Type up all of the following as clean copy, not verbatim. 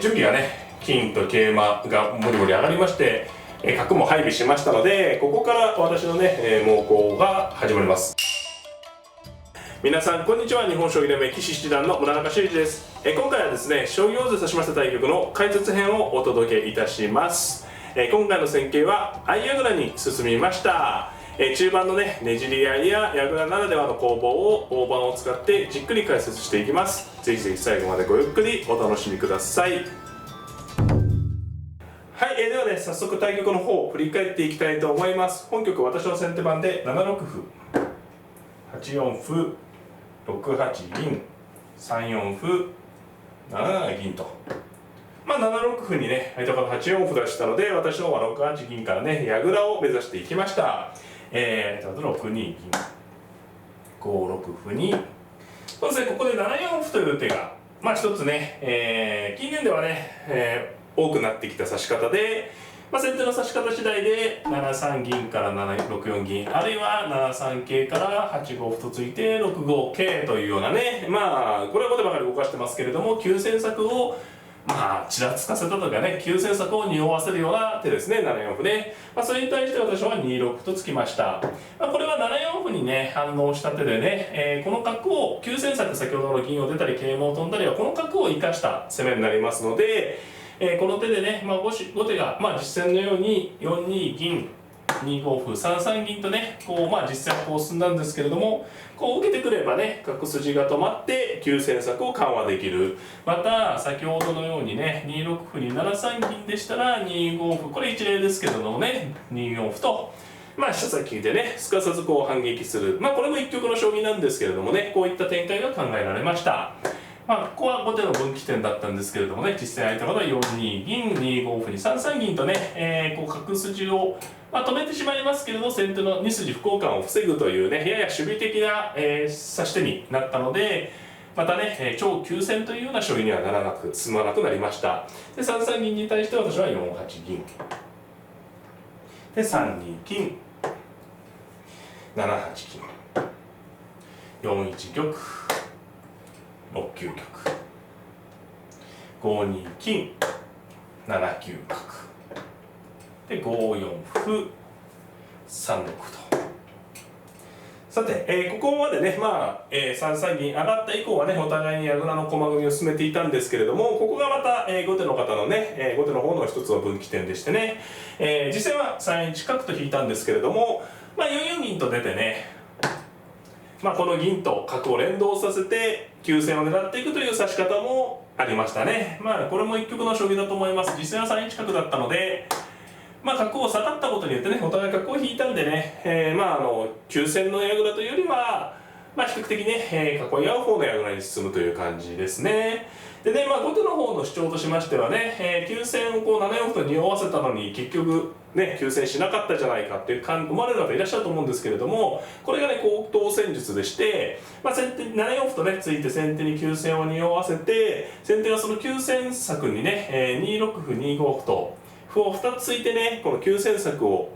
準備がね、金と桂馬がもりもり上がりまして、角も配備しましたので、ここから私のね、猛攻が始まります。皆さんこんにちは。日本将棋連盟棋士七段の村中修司です。今回はですね、将棋王座指しました対局の解説編をお届けいたします。今回の戦型は相矢倉に進みました。中盤のね、ねじり合いや矢倉ならではの攻防を大盤を使ってじっくり解説していきます。ぜひぜひ最後までごゆっくりお楽しみください。はい、ではね、早速対局の方を振り返っていきたいと思います。本局私の先手番で7六歩、8四歩、6八銀、3四歩、7七銀と、7六歩にね、相手から8四歩出したので、私の方は6八銀からね、矢倉を目指していきました。6二銀、5六歩に、そうですね、ここで7四歩という手が、一つね、近年ではね、多くなってきた指し方で、先手の指し方次第で7三銀から6四銀、あるいは7三桂から8五歩とついて6五桂というようなね、これは後手ばかり動かしてますけれども、急戦策をちらつかせたとかね、急戦策を匂わせるような手ですね、7四歩ね。それに対して私は2六歩とつきました。これは7四歩にね、反応した手でね、この角を、急戦策、先ほどの銀を出たり桂馬を飛んだりは、この角を生かした攻めになりますので、この手でね、後手が、実戦のように4二銀、2五歩、3三銀とね、実戦はこう進んだんですけれども、こう受けてくればね、角筋が止まって急戦策を緩和できる。また先ほどのようにね、2六歩に7三銀でしたら2五歩、これ一例ですけれどもね、2四歩と飛車先でね、すかさずこう反撃する。これも一局の将棋なんですけれどもね、こういった展開が考えられました。ここは後手の分岐点だったんですけれどもね、実際相手の方は4二銀、2五歩に3三銀とね、こう角筋を、止めてしまいますけれど、先手の2筋不交換を防ぐというね、やや守備的な、指し手になったので、またね、超急戦というような将棋にはならなく、進まなくなりました。で、3三銀に対して私は4八銀。で、3二金、7八金、4一玉、6九玉、5二金、7九角で5四歩、3六と。さて、ここまでね、3三銀上がった以降はね、お互いに矢倉の駒組みを進めていたんですけれども、ここがまた、後手の方のね、後手の方の一つの分岐点でしてね、実戦は3一角と引いたんですけれども、4四銀と出てね、この銀と角を連動させて急戦を狙っていくという指し方もありましたね。これも一局の将棋だと思います。実戦は3一角だったので、角を下がったことによってね、お互い角を引いたんでね、急戦の矢倉というよりは、比較的ね、囲い合う方の矢倉に進むという感じですね。でね、後手の方の主張としましてはね、急戦をこう7四歩と匂わせたのに結局ね、急戦しなかったじゃないかって思われる方いらっしゃると思うんですけれども、これがね、高等戦術でして、先手に7四歩とね、ついて先手に急戦を匂わせて、先手はその急戦策にね、2六歩、2五歩と、歩を2つついてね、この急戦策を、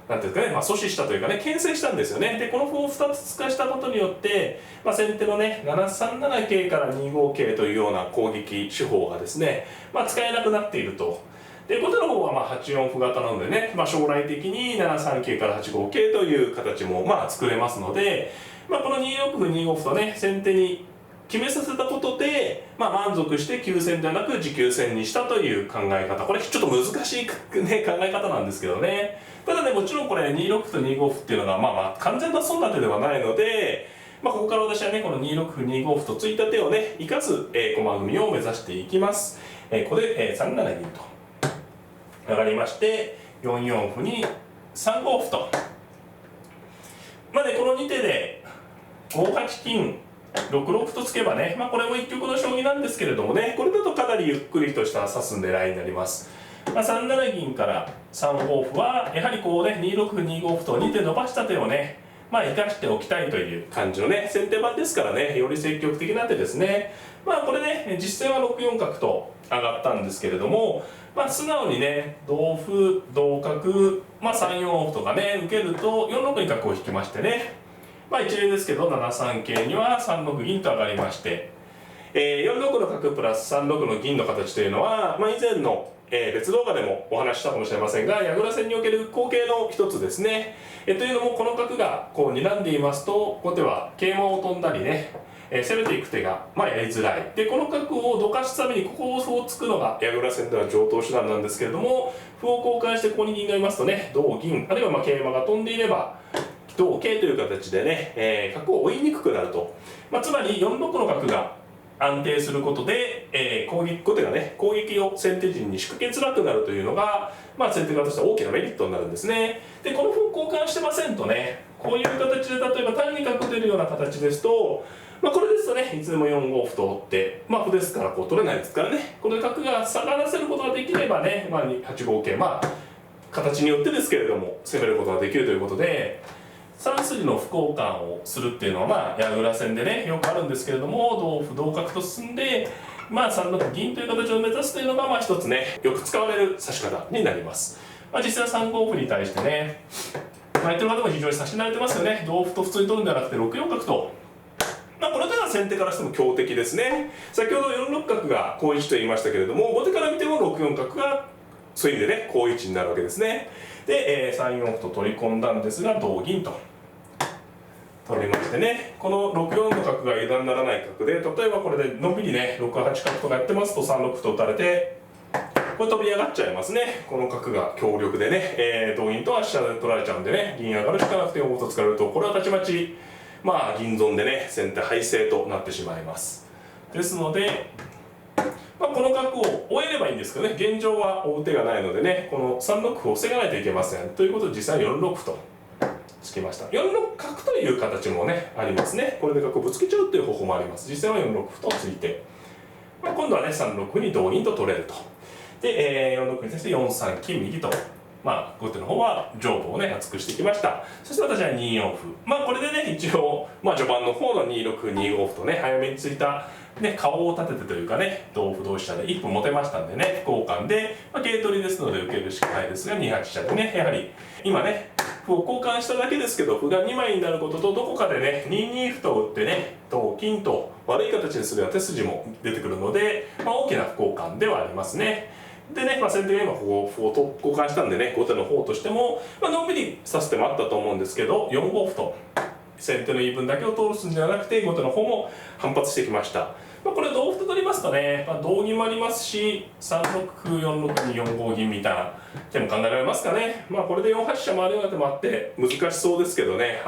なんていうんですかね、阻止したというかね、牽制したんですよね。で、この歩を2つ突かしたことによって、先手のね、7三7桂から2五桂というような攻撃手法がですね、使えなくなっていると。で、後手の方は8四歩型なのでね、将来的に7三桂から8五桂という形も作れますので、この2六歩、2五歩とね、先手に決めさせたことで、満足して急戦ではなく持久戦にしたという考え方。これちょっと難しい、ね、考え方なんですけどね。ただね、もちろんこれ2六歩と2五歩っていうのが完全な損な手ではないので、ここから私はね、この2六歩、2五歩とついた手をね、生かす、駒組みを目指していきます。ここで、3七銀と上がりまして、4四歩に3五歩と。この2手で5八金、6六歩とつけばね、これも一局の将棋なんですけれどもね、これだとかなりゆっくりとした指す狙いになります。3七銀から3五歩はやはりこうね、2六歩、2五歩と2手伸ばした手をね、生かしておきたいという感じのね、先手番ですからね、より積極的な手ですね。これね、実戦は6四角と上がったんですけれども、素直にね、同歩、同角、3四歩とかね、受けると4六に角を引きましてね、一例ですけど7三桂には3六銀と上がりまして、4六の角プラス3六の銀の形というのは、以前の別動画でもお話ししたかもしれませんが、矢倉戦における好形の一つですね。というのも、この角がこう睨んでいますと、後手は桂馬を飛んだりね、攻めていく手がやりづらい。で、この角をどかすためにここを歩を突くのが矢倉戦では上等手段なんですけれども、歩を交換してここに銀がいますとね、同銀、あるいは桂馬が飛んでいれば同桂という形でね、角を追いにくくなると。つまり4六の角が安定することで、後手がね、攻撃を先手陣に仕掛けづらくなるというのが、先手側としては大きなメリットになるんですね。で、この歩を交換してませんとね、こういう形で例えば単に角出るような形ですと、これですとね、いつでも4五歩と追って、歩ですからこう取れないですからね、この角が下がらせることができればね、8五桂、形によってですけれども、攻めることができるということで、3筋の歩交換をするっていうのは矢倉戦でねよくあるんですけれども、同歩同角と進んで3六銀という形を目指すというのが一つねよく使われる指し方になります。実際は3五歩に対してね相手の方も非常に指し慣れてますよね。同歩と普通に取るんではなくて6四角と。この手は先手からしても強敵ですね。先ほど4六角が好位置と言いましたけれども、後手から見ても6四角がそういう意味でね好位置になるわけですね。で、3四歩と取り込んだんですが同銀と取りましてね、この6四の角が油断ならない角で、例えばこれでのんびりね6八角とかやってますと3六歩と打たれてこれ飛び上がっちゃいますね。この角が強力でね、同銀とは飛車で取られちゃうんでね、銀上がるしかなくて4五と突かれるとこれはたちまち銀損でね先手敗勢となってしまいます。ですのでこの角を追えればいいんですけどね、現状は追う手がないのでね、この3六歩を防がないといけません。ということで実際4六歩とつきました。4六角という形もねありますね。これで角をぶつけちゃうという方法もあります。実際は4六歩とついて、今度はね3六歩に同銀と取れると。で、4六歩に対して4三金右と。後手の方は上部をね厚くしてきました。そして私は2四歩。これでね一応序盤の方の2六歩2五歩とね早めについた顔を立ててというかね、同歩同飛車で一歩持てましたんでね、交換で、桂取りですので受けるしかないですが、2八飛車でね、やはり今ね歩を交換しただけですけど歩が2枚になることと、どこかでね2二歩と打ってね同金と悪い形にするような手筋も出てくるので、大きな歩交換ではありますね。でね、先手が今歩を交換したんでね、後手の方としても、のんびり指す手もあったと思うんですけど、4五歩と先手の言い分だけを通すんじゃなくて後手の方も反発してきました。これ同歩と取りますとね、同銀もありますし、3六歩4六に4五銀みたいな手も考えられますかね。これで4八飛車回るような手もあって難しそうですけどね、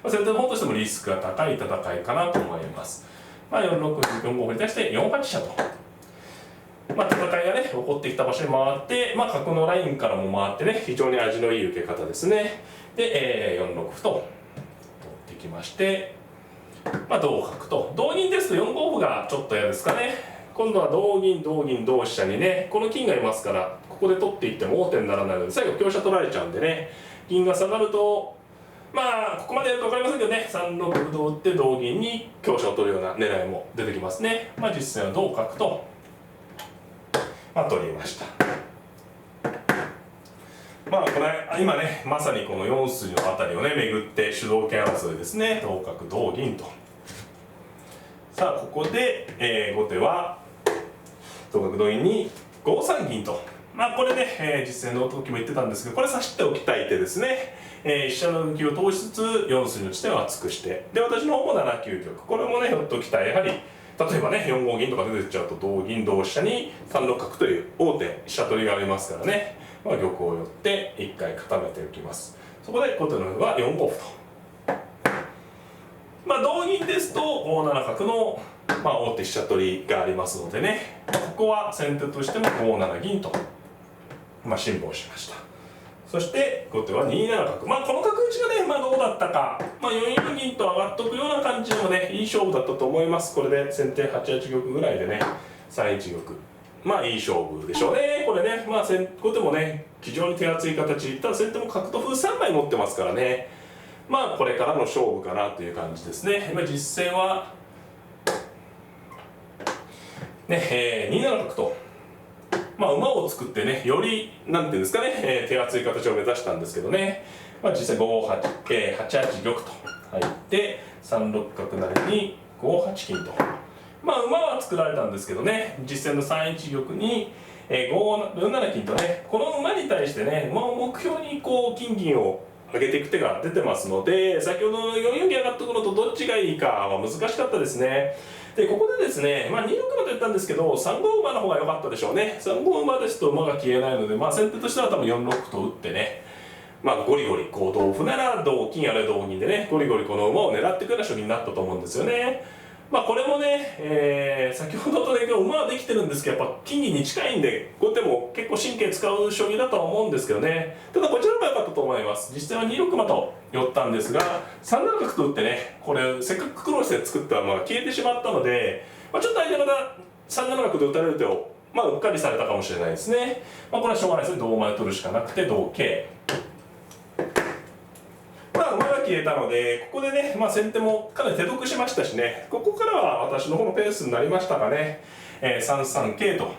先手の方としてもリスクが高い戦いかなと思います。4六4五歩に対して4八飛車と。戦いがね起こってきた場所に回って、角のラインからも回ってね非常に味のいい受け方ですね。で、4六歩と取ってきまして、同角と。同銀ですと4五歩がちょっと嫌ですかね。今度は同銀同銀同飛車にねこの金がいますから、ここで取っていっても王手にならないので最後香車取られちゃうんでね、銀が下がるとここまでやると分かりませんけどね、3六歩と打って同銀に香車を取るような狙いも出てきますね。実際は同角と取りました。これ今ねまさにこの4筋のあたりをね巡って主導権争いですね。同角同銀と。さあここで、後手は同角同銀に5三銀と。これね、実戦の時も言ってたんですけど、これ指しておきたい手ですね。飛車の抜きを通しつつ4筋の地点を厚くして、で私の方も7九玉、これもねひょっときたやはり例えばね4五銀とか出てっちゃうと同銀同飛車に3六角という王手飛車取りがありますからね、玉を寄って一回固めておきます。そこで後手の歩は4五歩と。同銀ですと5七角の、王手飛車取りがありますのでね、ここは先手としても5七銀と、辛抱しました。そして後手は2七角、この角打ちがね、どうだったか、4四銀と上がっとくような感じでもねいい勝負だったと思います。これで先手8八玉ぐらいでね3一玉、いい勝負でしょうね。これね、後手もね非常に手厚い形、ただ先手も角と歩3枚持ってますからね、これからの勝負かなという感じですね。実戦はね、2七角と。馬を作ってねよりなんていうんですかね、手厚い形を目指したんですけどね、実際8八玉と入って3六角成に5八金と、馬馬は作られたんですけどね、実戦の3一玉に、4七金とね、この馬に対してね、馬を目標にこう金銀を上げていく手が出てますので、先ほどの4四銀上がったところとどっちがいいかは難しかったですね。でここでですね、2六馬と言ったんですけど、3五馬の方が良かったでしょうね。3五馬ですと馬が消えないので、先手としては多分4六歩と打ってね、ゴリゴリこう同歩なら同金あるいは同銀でね、ゴリゴリこの馬を狙っていくような将棋になったと思うんですよね。これもね、先ほどとね馬はできてるんですけど、やっぱ金銀に近いんで後手も結構神経使う将棋だとは思うんですけどね。ただこちらの方が良かったと思います。実戦は2六馬と寄ったんですが、3七角と打ってね、これせっかく苦労して作った馬が消えてしまったので、ちょっと相手方3七角で打たれる手をうっかりされたかもしれないですね。これはしょうがないですね。同馬で取るしかなくて同桂。馬が消えたので、ここでね、先手もかなり手得しましたしね、ここからは私の方のペースになりましたがね、3三桂と、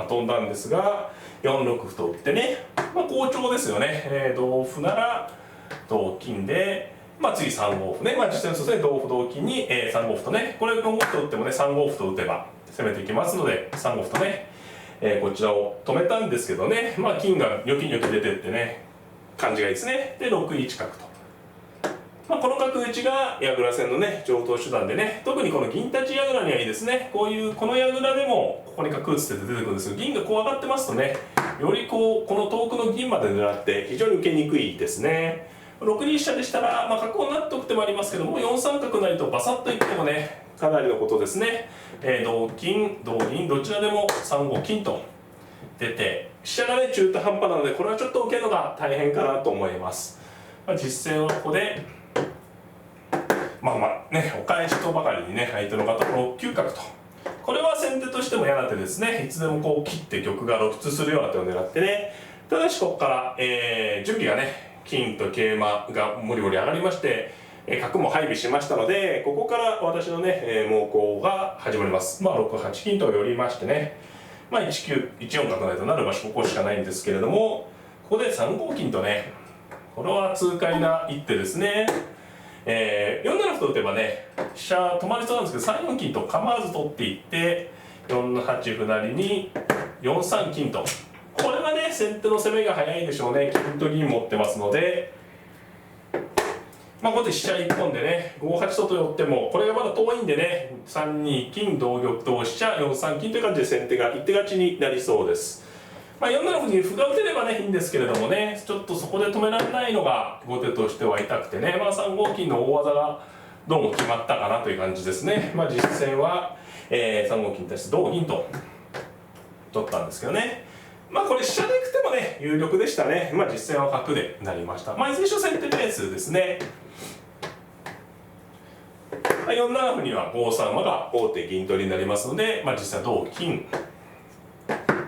飛んだんですが、4六歩と打ってね、好調ですよね。同歩なら同金で、次3五歩ね、実際にそうですね、同歩同金に、3五歩とね、これ4五歩と打ってもね、3五歩と打てば攻めていけますので、3五歩とね、こちらを止めたんですけどね、金がニョキニョキ出てってね、感じがいいですね。で、6一角と。この角打ちが矢倉戦のね常套手段でね、特にこの銀立ち矢倉にはいいですね。この矢倉でもここに角打つ手で出てくるんですけど、銀がこう上がってますとね、よりこの遠くの銀まで狙って非常に受けにくいですね。6二飛車でしたら、角を成っておく手もありますけども、4三角成とバサッといってもねかなりのことですね。同金同銀どちらでも3五金と出て、飛車がね中途半端なので、これはちょっと受けるのが大変かなと思います。実戦はここでお返しとばかりにね、相手の方も6九角と、これは先手としても嫌な手ですね。いつでもこう切って玉が露出するような手を狙ってね、ただしここから、準備がね金と桂馬がもりもり上がりまして、角も配備しましたので、ここから私のね、猛攻が始まります。6八金と寄りましてね、1四角成となる場所ここしかないんですけれども、ここで3五金とね、これは痛快な一手ですね。4七歩と打てばね飛車止まりそうなんですけど、3四金と構わず取っていって、4八歩成に4三金と、これはね先手の攻めが早いでしょうね。金と銀持ってますので、ここで飛車1本でね5八と寄ってもこれがまだ遠いんでね、3二金同玉同飛車4三金という感じで先手が一手勝ちになりそうです。4七歩に歩が打てればねいいんですけれどもね、ちょっとそこで止められないのが後手としては痛くてね、3五金の大技がどうも決まったかなという感じですね。実戦は、3五金に対して同銀と取ったんですけどね、これ飛車でいく手もね有力でしたね。実戦は角でなりました。いずれにしろ先手ペースですね。4七歩には5三馬が王手銀取りになりますので、実際は同金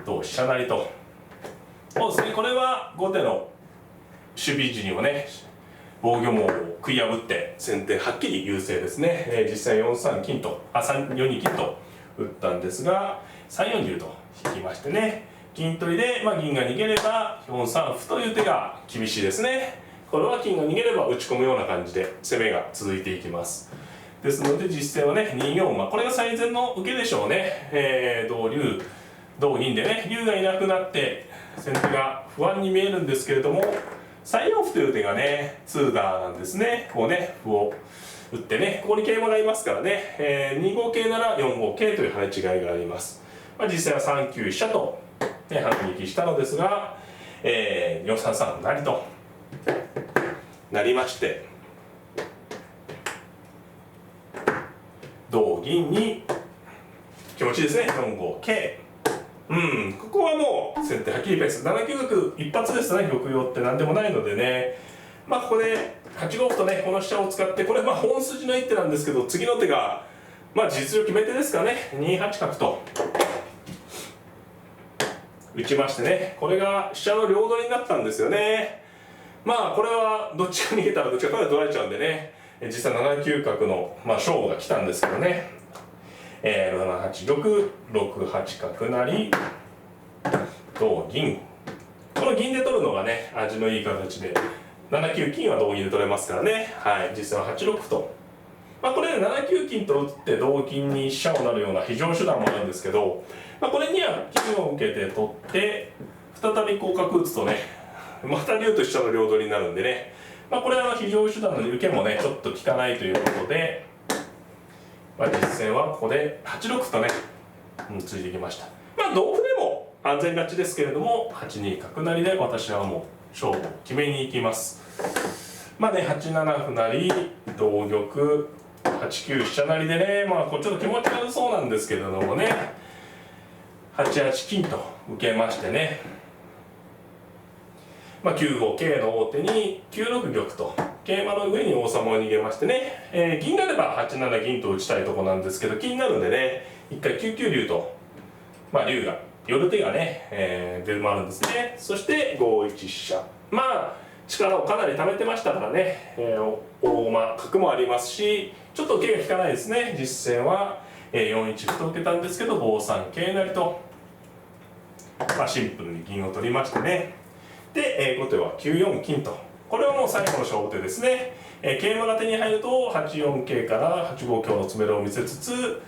同飛車成と。そうですね、これは後手の守備時にもね防御網を食い破って先手はっきり優勢ですね。実際4三金と4二金と打ったんですが、3四竜と引きましてね、金取りで、銀が逃げれば4三歩という手が厳しいですね。これは金が逃げれば打ち込むような感じで攻めが続いていきます。ですので実戦はね2四馬、これが最善の受けでしょうね。同竜同銀でね竜がいなくなって先手が不安に見えるんですけれども、3四歩という手がね2打なんですね。こうね歩を打ってね、ここに桂馬がいますからね、2五桂なら4五桂という跳ね違いがあります。実際は3九飛車と、反撃したのですが、4三三成となりまして、同銀に気持ちいいですね、4五桂。ここはもう先手はっきりペース、7九角一発ですね。玉用って何でもないのでね、ここで8五歩とねこの飛車を使って、これ本筋の一手なんですけど、次の手が実力決め手ですかね。2八角と打ちましてね、これが飛車の両取りになったんですよね。これはどっちか逃げたらどっちか取られちゃうんでね、実際7九角の勝負が来たんですけどね、7八玉6八角成同銀、この銀で取るのがね味のいい形で、7九金は同銀で取れますからね、実際は8六歩とこれで7九金と打って同金に飛車をなるような非常手段もあるんですけど、これには金を受けて取って再びこう角打つとね、また竜と飛車の両取りになるんでね、これは非常手段の受けもねちょっと効かないということで、実戦はここで8六歩とね、ついてきました。同歩でも安全勝ちですけれども、8二角成で私はもう勝負を決めに行きます。8七歩成同玉8九飛車成でね、これちょっと気持ち悪そうなんですけれどもね、8八金と受けましてね、9五桂の王手に9六玉と桂馬の上に王様を逃げましてね、銀があれば8七銀と打ちたいとこなんですけど、金になるんでね、一回9九竜と、竜が寄る手がね、出回るんですね。そして5一飛車、力をかなり貯めてましたからね、大駒角もありますし、ちょっと受けが効かないですね。実戦は4一歩と受けたんですけど、5三桂成と、シンプルに銀を取りましてね、で、後手は9四金と、これはもう最後の勝負手ですね。桂馬が手に入ると8四桂から8五香の詰めろを見せつつ、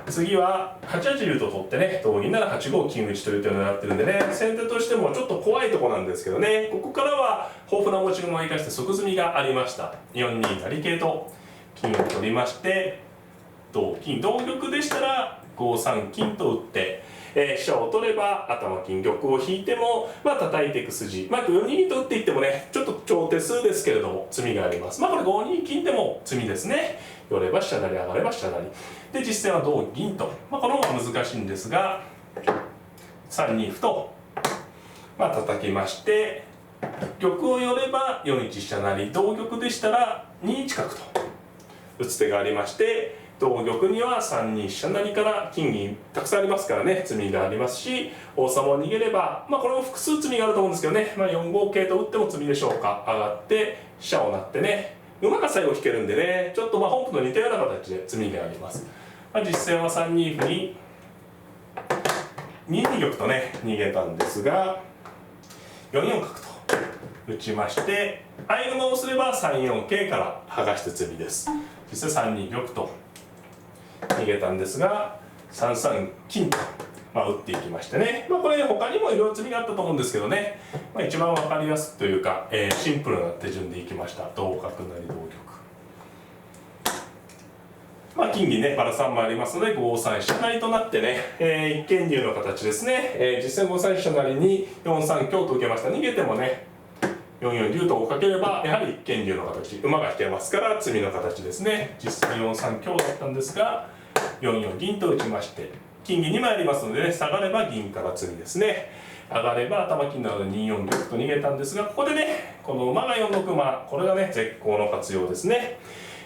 次は8八竜と取ってね、同銀なら8五金打ちという手を狙ってるんでね、先手としてもちょっと怖いとこなんですけどね、ここからは豊富な持ち駒を生かして即詰みがありました。4二成桂と金を取りまして、同金同玉でしたら5三金と打って、飛車を取れば頭金玉を引いても叩いていく筋、4二銀と打っていってもねちょっと超手数ですけれども詰みがあります。これ5二金でも詰みですね。寄れば飛車成り上がれば飛車成りで、実戦は同銀と、この方が難しいんですが、3二歩と叩きまして、玉を寄れば4一飛車成、同玉でしたら2一角と打つ手がありまして、同玉には3二飛車成から金銀たくさんありますからね、詰みがありますし、王様を逃げればこれも複数詰みがあると思うんですけどね、4五桂と打っても詰みでしょうか。上がって飛車を成ってね、馬が最後引けるんでね、ちょっと本譜と似たような形で詰みがあります。実戦は3二歩に2二玉とね逃げたんですが、4四角と打ちまして、合駒をすれば3四桂から剥がして詰みです。実際3二玉と逃げたんですが、3三金と、打っていきましてね、これ他にもいろいろ詰みがあったと思うんですけどね、一番分かりやすくというか、シンプルな手順でいきました。同角成同玉、金銀ねバラ3枚ありますので5三飛車成となってね、一間竜の形ですね。実戦5三飛車成に4三香と受けました。逃げてもね4四竜と追っかければやはり一間竜の形、馬が引けますから詰みの形ですね。実際4三香だったんですが4四銀と打ちまして、金銀2枚ありますのでね、下がれば銀から詰みですね。上がれば頭金なので2四玉と逃げたんですが、ここでねこの馬が4六馬、これがね絶好の活用ですね。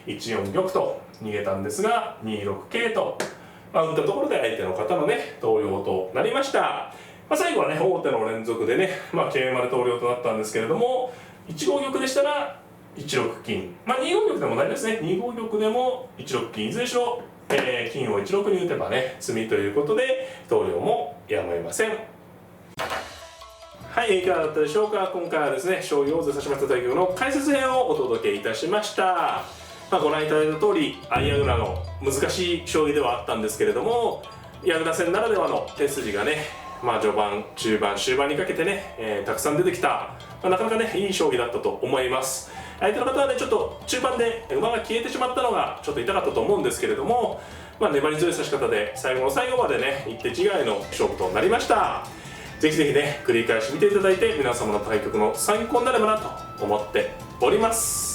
1四玉と逃げたんですが2六桂と、打ったところで相手の方のね投了となりました。最後はね王手の連続でね、桂馬で投了となったんですけれども、1五玉でしたら1六金、2五玉でもないですね。2五玉でも1六金、いずれにしろ、金を1六に打てばね詰みということで投了もやむを得ません。はい、いかがだったでしょうか。今回はですね将棋王座指しました対局の解説編をお届けいたしました。ご覧いただいた通り相矢倉の難しい将棋ではあったんですけれども、矢倉戦ならではの手筋がね、序盤中盤終盤にかけてね、たくさん出てきた、なかなかねいい将棋だったと思います。相手の方はねちょっと中盤で馬が消えてしまったのがちょっと痛かったと思うんですけれども、粘り強い指し方で最後の最後までね一手違いの勝負となりました。ぜひぜひね繰り返し見ていただいて皆様の対局の参考になればなと思っております。